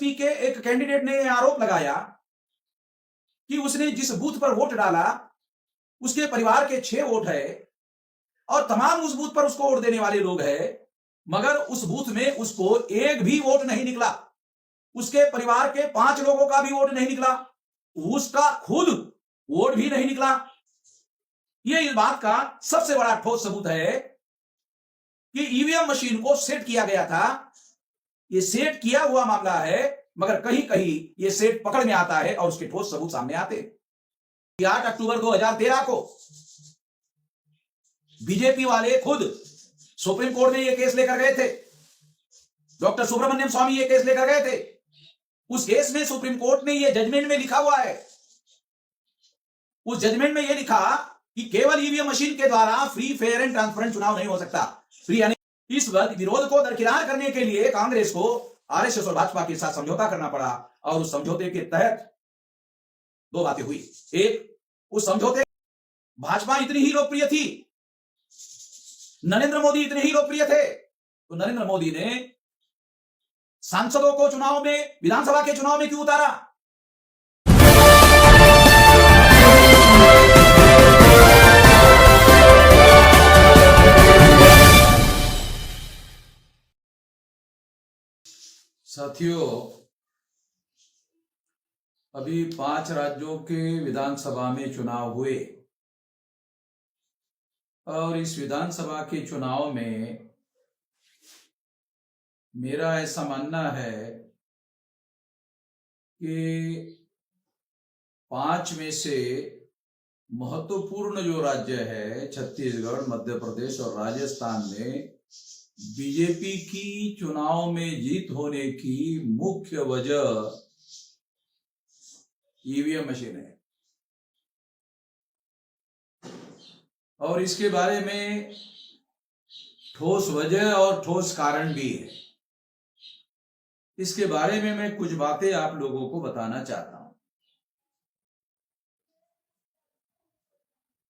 BSP के एक candidate ने आरोप लगाया कि उसने जिस बूथ पर वोट डाला उसके परिवार के 6 वोट है और तमाम उस बूथ पर उसको वोट देने वाले लोग हैं, मगर उस बूथ में उसको एक भी वोट नहीं निकला। उसके परिवार के 5 लोगों का भी वोट नहीं निकला, उसका खुद वोट भी नहीं निकला। यह इस बात का सबसे बड़ा ठोस सबूत है कि ईवीएम मशीन को सेट किया गया था। यह सेट किया हुआ मामला है, मगर कहीं कहीं यह सेट पकड़ में आता है और उसके ठोस सबूत सामने आते। 8 अक्टूबर 2013 को बीजेपी वाले खुद सुप्रीम कोर्ट में यह केस लेकर गए थे। डॉक्टर सुब्रमण्यम स्वामी यह केस लेकर गए थे। उस केस में सुप्रीम कोर्ट ने यह जजमेंट में लिखा हुआ है, उस जजमेंट में यह लिखा कि केवल ईवीएम मशीन के द्वारा फ्री, फेयर एंड ट्रांसपेरेंट चुनाव नहीं हो सकता। फ्री यानी इस विरोध को दरकिनार करने के लिए कांग्रेस को आरएसएस और भाजपा के साथ समझौता करना पड़ा और उस समझौते के तहत 2 बातें हुई। एक, उस समझौते भाजपा इतनी ही लोकप्रिय थी, नरेंद्र मोदी इतने ही लोकप्रिय थे, तो नरेंद्र मोदी ने सांसदों को चुनाव में, विधानसभा के चुनाव में क्यों उतारा? साथियों, अभी 5 राज्यों के विधानसभा में चुनाव हुए और इस विधानसभा के चुनाव में मेरा ऐसा मानना है कि 5 में से महत्वपूर्ण जो राज्य है छत्तीसगढ़, मध्य प्रदेश और राजस्थान में बीजेपी की चुनाव में जीत होने की मुख्य वजह ईवीएम मशीन है। और इसके बारे में ठोस वजह और ठोस कारण भी है। इसके बारे में मैं कुछ बातें आप लोगों को बताना चाहता हूं।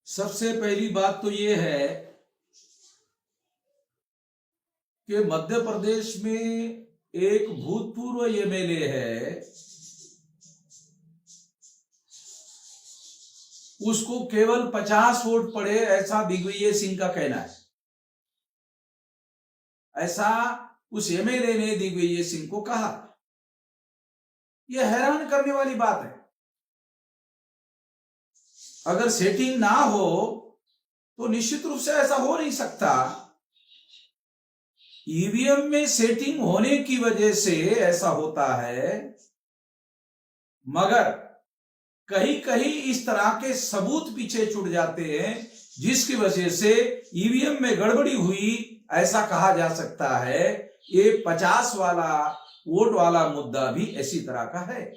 सबसे पहली बात तो यह है कि मध्य प्रदेश में एक भूतपूर्व एमएलए है, उसको केवल 50 वोट पड़े, ऐसा दिग्विजय सिंह का कहना है। ऐसा उस एमएलए ने दिग्विजय सिंह को कहा। यह हैरान करने वाली बात है। अगर सेटिंग ना हो तो निश्चित रूप से ऐसा हो नहीं सकता। ईवीएम में सेटिंग होने की वजह से ऐसा होता है, मगर कहीं कहीं इस तरह के सबूत पीछे छूट जाते हैं जिसकी वजह से ईवीएम में गड़बड़ी हुई, ऐसा कहा जा सकता है। ये 50 वाला वोट वाला मुद्दा भी ऐसी तरह का है।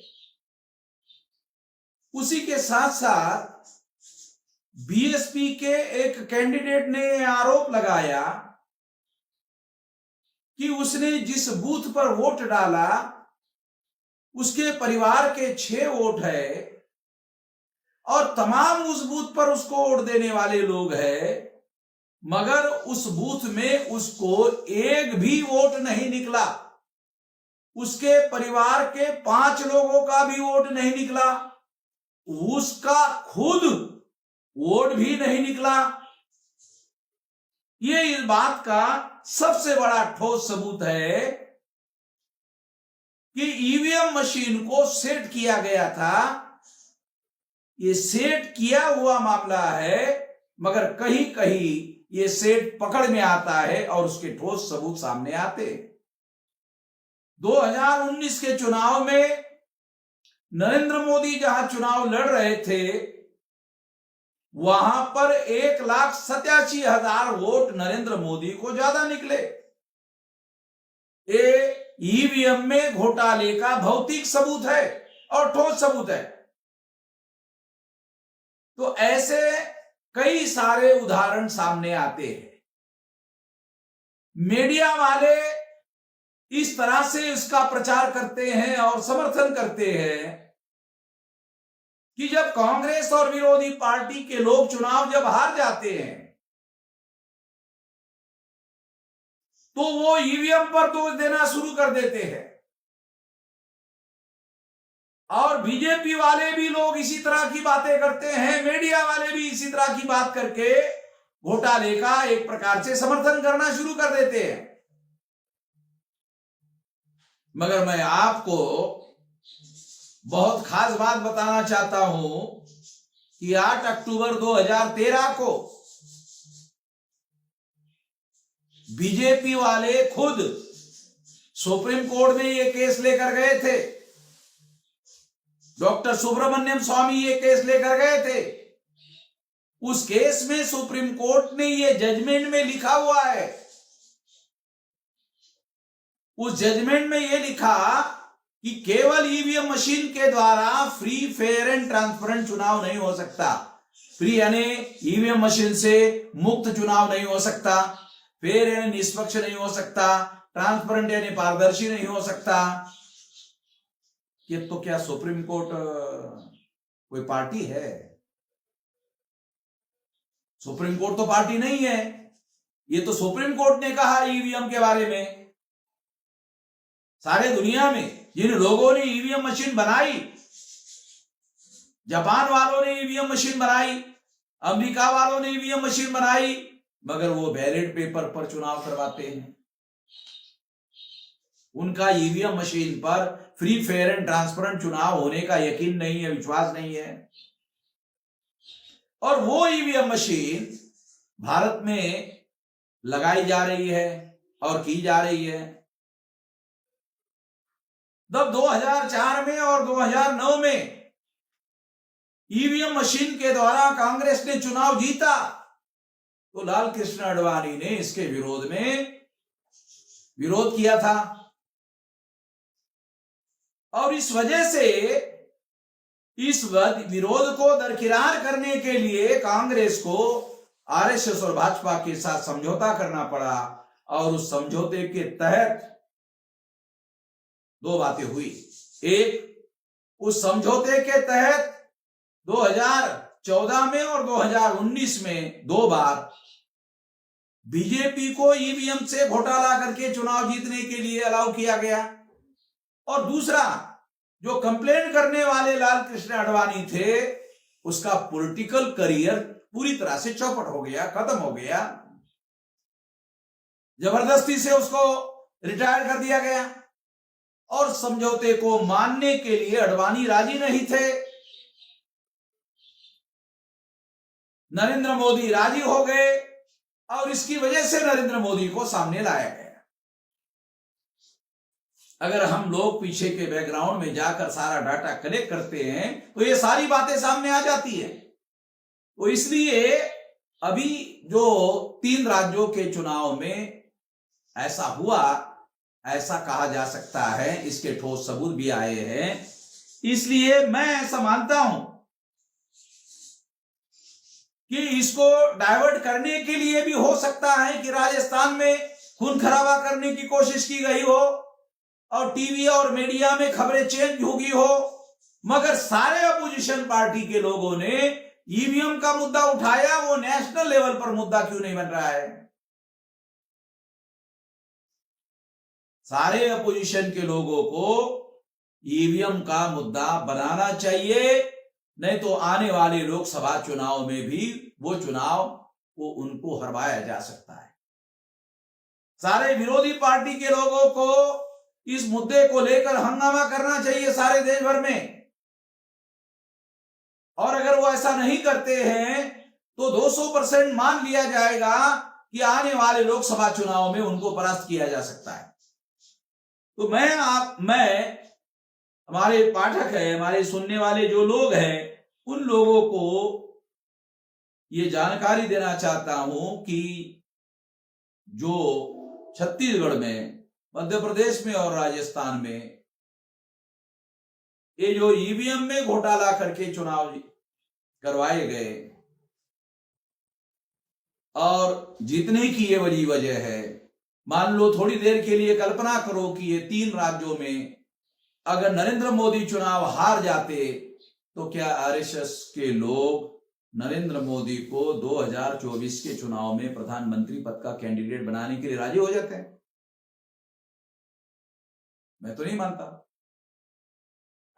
उसी के साथ साथ बीएसपी के एक कैंडिडेट ने आरोप लगाया कि उसने जिस बूथ पर वोट डाला उसके परिवार के 6 वोट है और तमाम उस बूथ पर उसको वोट देने वाले लोग हैं, मगर उस बूथ में उसको एक भी वोट नहीं निकला। उसके परिवार के 5 लोगों का भी वोट नहीं निकला, उसका खुद वोट भी नहीं निकला। यह इस बात का सबसे बड़ा ठोस सबूत है कि ईवीएम मशीन को सेट किया गया था। यह सेट किया हुआ मामला है, मगर कहीं कहीं यह सेट पकड़ में आता है और उसके ठोस सबूत सामने आते। 2019 के चुनाव में नरेंद्र मोदी जहां चुनाव लड़ रहे थे, वहां पर 1,87,000 वोट नरेंद्र मोदी को ज्यादा निकले। ये ईवीएम में घोटाले का भौतिक सबूत है और ठोस सबूत है। तो ऐसे कई सारे उदाहरण सामने आते हैं। मीडिया वाले इस तरह से इसका प्रचार करते हैं और समर्थन करते हैं कि जब कांग्रेस और विरोधी पार्टी के लोग चुनाव जब हार जाते हैं तो वो ईवीएम पर दोष देना शुरू कर देते हैं। और बीजेपी वाले भी लोग इसी तरह की बातें करते हैं, मीडिया वाले भी इसी तरह की बात करके घोटाले का एक प्रकार से समर्थन करना शुरू कर देते हैं। मगर मैं आपको बहुत खास बात बताना चाहता हूं कि 8 अक्टूबर 2013 को बीजेपी वाले खुद सुप्रीम कोर्ट में ये केस लेकर गए थे। डॉक्टर सुब्रमण्यम स्वामी ये केस लेकर गए थे। उस केस में सुप्रीम कोर्ट ने ये जजमेंट में लिखा हुआ है, उस जजमेंट में ये लिखा कि केवल ईवीएम मशीन के द्वारा फ्री, फेयर एंड ट्रांसपेरेंट चुनाव नहीं हो सकता। फ्री यानी ईवीएम मशीन से मुक्त चुनाव नहीं हो सकता, फेयर यानी निष्पक्ष नहीं हो सकता, ट्रांसपेरेंट यानी पारदर्शी नहीं हो सकता। ये तो क्या सुप्रीम कोर्ट कोई पार्टी है? सुप्रीम कोर्ट तो पार्टी नहीं है। ये तो सुप्रीम कोर्ट ने कहा ईवीएम के बारे में। सारे दुनिया में जिन लोगों ने ईवीएम मशीन बनाई, जापान वालों ने ईवीएम मशीन बनाई, अमेरिका वालों ने ईवीएम मशीन बनाई, मगर वो बैलेट पेपर पर चुनाव करवाते हैं। उनका ईवीएम मशीन पर फ्री, फेयर एंड ट्रांसपेरेंट चुनाव होने का यकीन नहीं है, विश्वास नहीं है। और वो ईवीएम मशीन भारत में लगाई जा रही है और की जा रही है। जब 2004 में और 2009 में ईवीएम मशीन के द्वारा कांग्रेस ने चुनाव जीता, तो लाल कृष्ण आडवाणी ने इसके विरोध में विरोध किया था। और इस वजह से इस विरोध को दरकिनार करने के लिए कांग्रेस को आरएसएस और भाजपा के साथ समझौता करना पड़ा। और उस समझौते के तहत दो बातें हुई। एक, उस समझौते के तहत 2014 में और 2019 में 2 बार बीजेपी को ईवीएम से घोटाला करके चुनाव जीतने के लिए अलाउ किया गया। और दूसरा, जो कंप्लेन करने वाले लाल कृष्ण आडवाणी थे, उसका पॉलिटिकल करियर पूरी तरह से चौपट हो गया, खत्म हो गया। जबरदस्ती से उसको रिटायर कर दिया गया। और समझौते को मानने के लिए आडवाणी राजी नहीं थे। नरेंद्र मोदी राजी हो गए और इसकी वजह से नरेंद्र मोदी को सामने लाया गया। अगर हम लोग पीछे के बैकग्राउंड में जाकर सारा डाटा कलेक्ट करते हैं तो ये सारी बातें सामने आ जाती है। तो इसलिए अभी जो 3 राज्यों के चुनाव में ऐसा हुआ, ऐसा कहा जा सकता है, इसके ठोस सबूत भी आए हैं। इसलिए मैं ऐसा मानता हूं कि इसको डाइवर्ट करने के लिए भी हो सकता है कि राजस्थान में खून खराबा करने की कोशिश की गई हो और टीवी और मीडिया में खबरें चेंज होगी हो। मगर सारे अपोजिशन पार्टी के लोगों ने ईवीएम का मुद्दा उठाया, वो नेशनल लेवल पर मुद्दा क्यों नहीं बन रहा है? सारे अपोजिशन के लोगों को ईवीएम का मुद्दा बनाना चाहिए, नहीं तो आने वाले लोकसभा चुनाव में भी वो चुनाव को उनको हरवाया जा सकता है। सारे विरोधी पार्टी के लोगों को इस मुद्दे को लेकर हंगामा करना चाहिए सारे देश भर में। और अगर वो ऐसा नहीं करते हैं तो 200% मान लिया जाएगा कि आने वाले लोकसभा चुनाव में उनको परास्त किया जा सकता है। तो मैं हमारे पाठक है, हमारे सुनने वाले जो लोग हैं, उन लोगों को ये जानकारी देना चाहता हूं कि जो छत्तीसगढ़ में, मध्य प्रदेश में और राजस्थान में ये जो ईवीएम में घोटाला करके चुनाव करवाए गए और जीतने की ये बड़ी वजह है। मान लो थोड़ी देर के लिए कल्पना करो कि ये 3 राज्यों में अगर नरेंद्र मोदी चुनाव हार जाते तो क्या आरएसएस के लोग नरेंद्र मोदी को 2024 के चुनाव में प्रधानमंत्री पद का कैंडिडेट बनाने के लिए राजी हो जाते हैं? मैं तो नहीं मानता।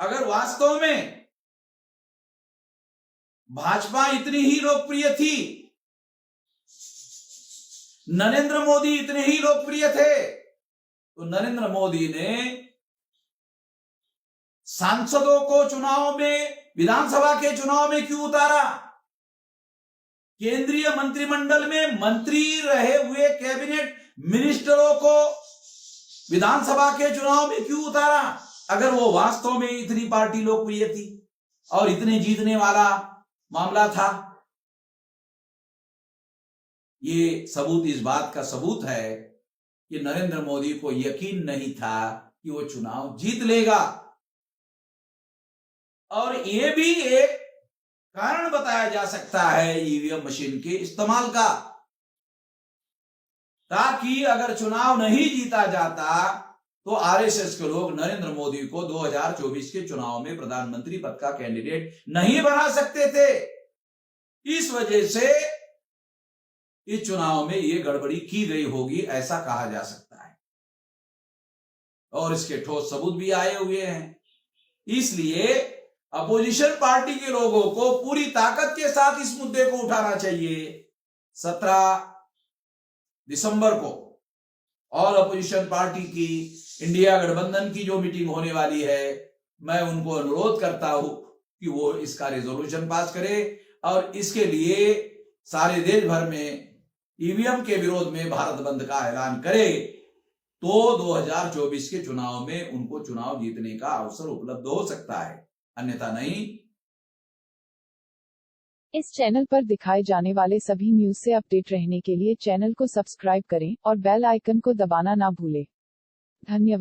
अगर वास्तव में भाजपा इतनी ही लोकप्रिय थी, नरेंद्र मोदी इतने ही लोकप्रिय थे, तो नरेंद्र मोदी ने सांसदों को चुनाव में, विधानसभा के चुनाव में क्यों उतारा? केंद्रीय मंत्रिमंडल में मंत्री रहे हुए कैबिनेट मिनिस्टरों को विधानसभा के चुनाव में क्यों उतारा? अगर वो वास्तव में इतनी पार्टी लोकप्रिय थी और इतने जीतने वाला मामला था। ये सबूत इस बात का सबूत है कि नरेंद्र मोदी को यकीन नहीं था कि वो चुनाव जीत लेगा। और ये भी एक कारण बताया जा सकता है ईवीएम मशीन के इस्तेमाल का, ताकि अगर चुनाव नहीं जीता जाता तो आरएसएस के लोग नरेंद्र मोदी को 2024 के चुनाव में प्रधानमंत्री पद का कैंडिडेट नहीं बना सकते थे। इस वजह से इस चुनाव में यह गड़बड़ी की गई होगी, ऐसा कहा जा सकता है, और इसके ठोस सबूत भी आए हुए हैं। इसलिए अपोजिशन पार्टी के लोगों को पूरी ताकत के साथ इस मुद्दे को उठाना चाहिए 17 दिसंबर को। और अपोजिशन पार्टी की इंडिया गठबंधन की जो मीटिंग होने वाली है, मैं उनको अनुरोध करता हूं कि वो इसका रेजोल्यूशन पास करे और इसके लिए सारे देश भर में ईवीएम के विरोध में भारत बंद का ऐलान करे, तो 2024 के चुनाव में उनको चुनाव जीतने का अवसर उपलब्ध हो सकता है, अन्यथा नहीं। इस चैनल पर दिखाए जाने वाले सभी न्यूज से अपडेट रहने के लिए चैनल को सब्सक्राइब करें और बेल आइकन को दबाना ना भूलें। धन्यवाद।